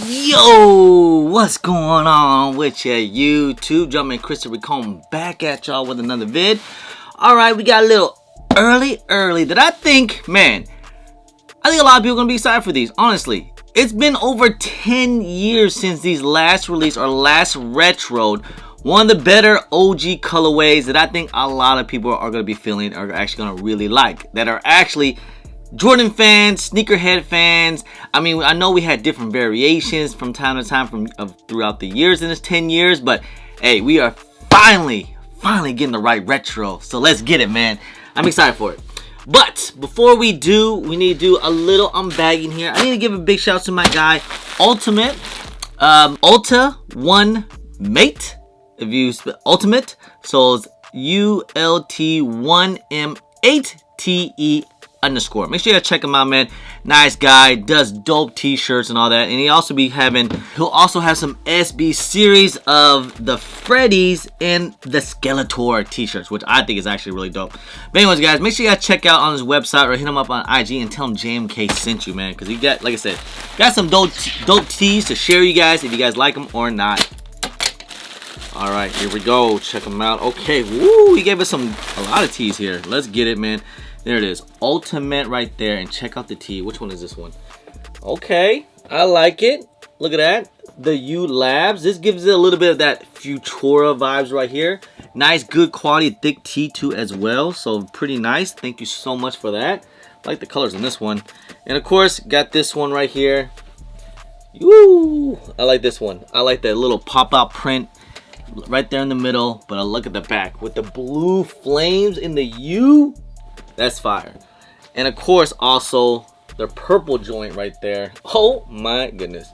Yo, what's going on with ya YouTube? Jumpman Christopher coming back at y'all with another vid. Alright, we got a little early that I think a lot of people are gonna be excited for these. Honestly, it's been over 10 years since these last released or last retroed. One of the better OG colorways that I think a lot of people are gonna be feeling, are actually gonna really like, that are actually Jordan fans, sneakerhead fans. I mean, I know we had different variations from time to time throughout the years in this 10 years, but hey, we are finally getting the right retro. So let's get it, man. I'm excited for it. But before we do, we need to do a little unbagging here. I need to give a big shout out to my guy, Ultimate, Ulta One Mate. If you spell Ultimate, so it's ULT1M8TE_. Make sure you check him out, man. Nice guy, does dope t-shirts and all that. And he'll also have some SB series of the Freddy's and the Skeletor t-shirts, which I think is actually really dope. But anyways, guys, make sure you guys check out on his website or hit him up on IG and tell him JMK sent you, man. Because he got, like I said, got some dope tees to share you guys if you guys like them or not. Alright, here we go. Check them out. Okay, woo, he gave us a lot of tees here. Let's get it, man. There it is, Ultimate right there, and check out the tee. Which one is this one? Okay, I like it. Look at that, the U Labs. This gives it a little bit of that Futura vibes right here. Nice, good quality, thick tee too as well. So pretty nice. Thank you so much for that. I like the colors in this one, and of course got this one right here. Woo! I like this one. I like that little pop-out print right there in the middle. But I look at the back with the blue flames in the U. That's fire. And of course also the purple joint right there. Oh my goodness.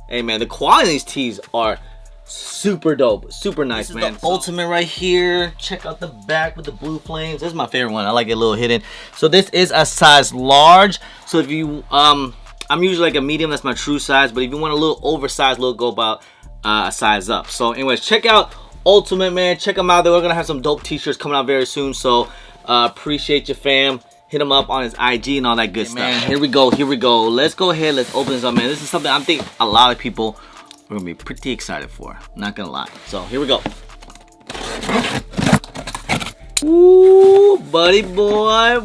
Hey man, the quality of these tees are super dope, super nice, man. The Ultimate right here. Check out the back with the blue flames. This is my favorite one. I like it a little hidden. So this is a size large. So if you I'm usually like a medium, that's my true size, but if you want a little oversized look, go about a size up. So anyways, check out Ultimate, man. Check them out. They're gonna have some dope t-shirts coming out very soon. So appreciate you, fam. Hit him up on his IG and all that good stuff. Man, here we go. Let's go ahead. Let's open this up, man. This is something I think a lot of people are gonna be pretty excited for. Not gonna lie. So here we go. Ooh, buddy boy.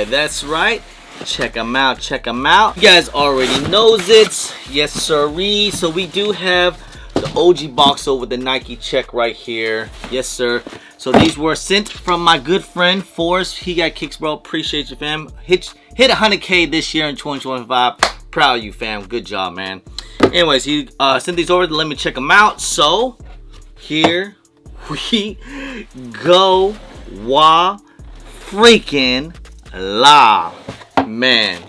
That's right. Check him out. You guys already knows it. Yes, sirree. So we do have the OG boxer with the Nike check right here. Yes, sir. So these were sent from my good friend Forrest. He got kicks, bro. Appreciate you, fam. Hit 100K this year in 2025. Proud of you, fam. Good job, man. Anyways, he sent these over to let me check them out. So here we go. Wah freaking la, man.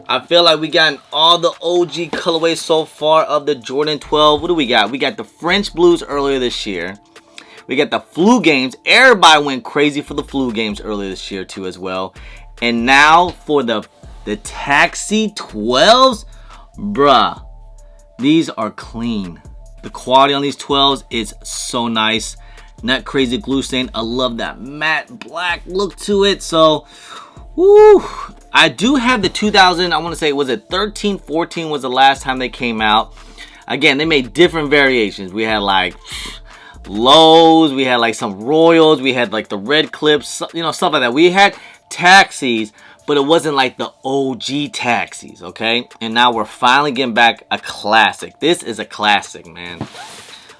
I feel like we gotten all the OG colorways so far of the Jordan 12. What do we got? We got the French Blues earlier this year. We got the flu games. Everybody went crazy for the flu games earlier this year too as well. And now for the Taxi 12s. Bruh, these are clean. The quality on these 12s is so nice. Not crazy glue stain. I love that matte black look to it. So, woo. I do have the 2000, I want to say, was it 13, 14 was the last time they came out. Again, they made different variations. We had like lows, we had like some royals, we had like the red clips, you know, stuff like that. We had taxis, but it wasn't like the OG taxis, okay? And now we're finally getting back a classic. This is a classic, man.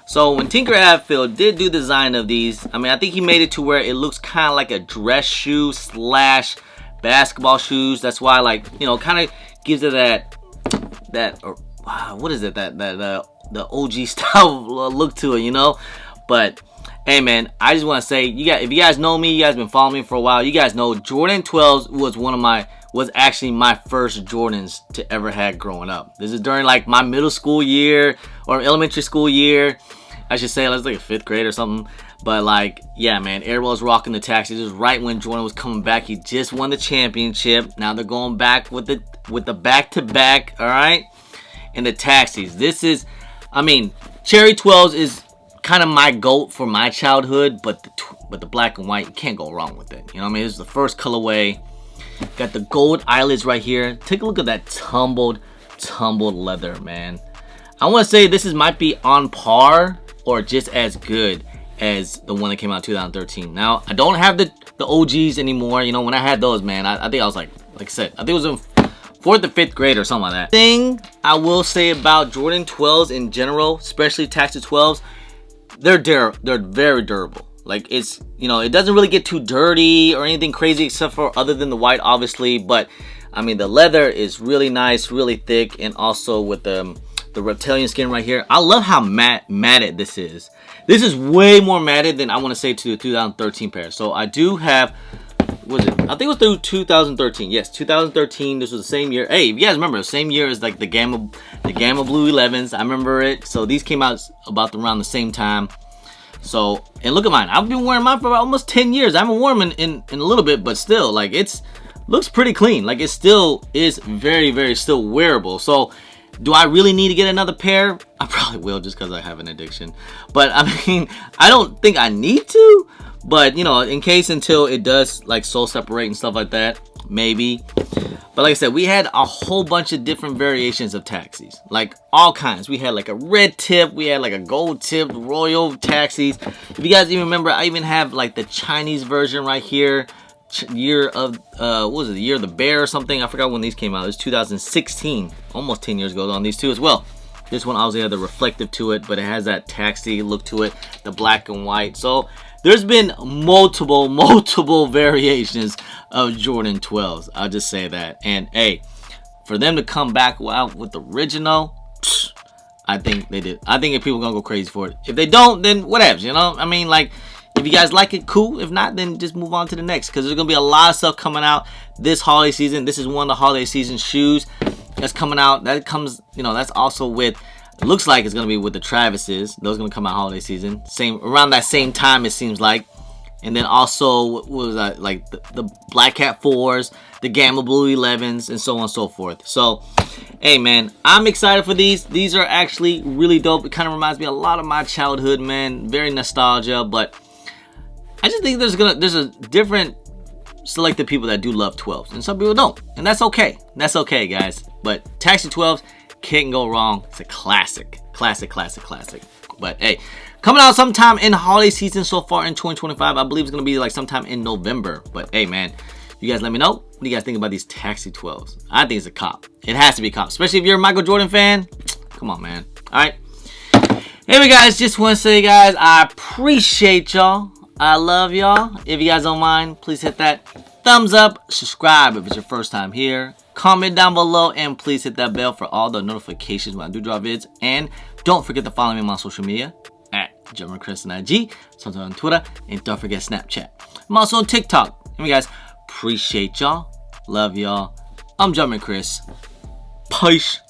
So when Tinker Hatfield did do the design of these, I mean, I think he made it to where it looks kind of like a dress shoe slash basketball shoes. That's why, like, you know, kind of gives it that what is it, the OG style look to it, you know. But hey, man, I just want to say, if you guys know me, you guys been following me for a while, you guys know Jordan 12s was actually my first Jordans to ever had growing up. This is during like my middle school year or elementary school year, I should say. Let's like a 5th grade or something. But like, yeah, man, everyone was rocking the taxis. This was right when Jordan was coming back. He just won the championship. Now they're going back with the back-to-back, all right? And the taxis. This is, I mean, Cherry 12s is kind of my GOAT for my childhood, but the black and white, you can't go wrong with it. You know what I mean? This is the first colorway. Got the gold eyelids right here. Take a look at that tumbled tumbled leather, man. I want to say this might be on par or just as good as the one that came out in 2013. Now, I don't have the OGs anymore. You know, when I had those, man, I think I was like I said, I think it was in 4th or 5th grade or something like that. Thing I will say about Jordan 12s in general, especially Taxi 12s, they're very durable. Like, it's, you know, it doesn't really get too dirty or anything crazy except for other than the white, obviously. But I mean, the leather is really nice, really thick, and also with the reptilian skin right here. I love how matted this is. This is way more matted than I want to say to the 2013 pair. So I do have, was it? I think it was through 2013. Yes, 2013. This was the same year. Hey, if you guys remember, the same year as like the Gamma Blue 11s. I remember it. So these came out about around the same time. So, and look at mine. I've been wearing mine for about almost 10 years. I haven't worn them in a little bit, but still, like, it's looks pretty clean. Like, it still is very still wearable. So, do I really need to get another pair? I probably will, just because I have an addiction. But I mean, I don't think I need to. But, you know, in case until it does like soul separate and stuff like that, maybe. But like I said, we had a whole bunch of different variations of taxis, like all kinds. We had like a red tip, we had like a gold tipped royal taxis. If you guys even remember, I even have like the Chinese version right here. Year of what was it, the year of the bear or something. I forgot when these came out. It was 2016, almost 10 years ago on these two as well. This one obviously had the reflective to it, but it has that taxi look to it, the black and white. So there's been multiple variations of Jordan 12s. I'll just say that. And hey, for them to come back out with the original, I think they did. I think if people are gonna go crazy for it. If they don't, then whatever, you know. I mean, like, if you guys like it, cool. If not, then just move on to the next, because there's gonna be a lot of stuff coming out this holiday season. This is one of the holiday season shoes that's coming out. That comes, you know, that's also with, it looks like it's gonna be with the Travises. Those are gonna come out holiday season, around that same time, it seems like. And then also, what was that, like the Black Cat 4s, the Gamma Blue 11s, and so on and so forth. So, hey man, I'm excited for these. These are actually really dope. It kind of reminds me a lot of my childhood, man. Very nostalgia, but I just think there's a different selected people that do love 12s, and some people don't, and that's okay. That's okay, guys. But Taxi 12s can't go wrong. It's a classic. But hey, coming out sometime in the holiday season so far in 2025. I believe it's gonna be like sometime in November. But hey, man, you guys let me know. What do you guys think about these Taxi 12s? I think it's a cop. It has to be a cop, especially if you're a Michael Jordan fan. Come on, man. All right. Anyway, guys, just want to say, guys, I appreciate y'all. I love y'all. If you guys don't mind, please hit that thumbs up. Subscribe if it's your first time here. Comment down below, and please hit that bell for all the notifications when I do drop vids. And don't forget to follow me on my social media at Chris on IG, sometimes on Twitter, and don't forget Snapchat. I'm also on TikTok. Anyway, guys, appreciate y'all. Love y'all. I'm Chris. Peace.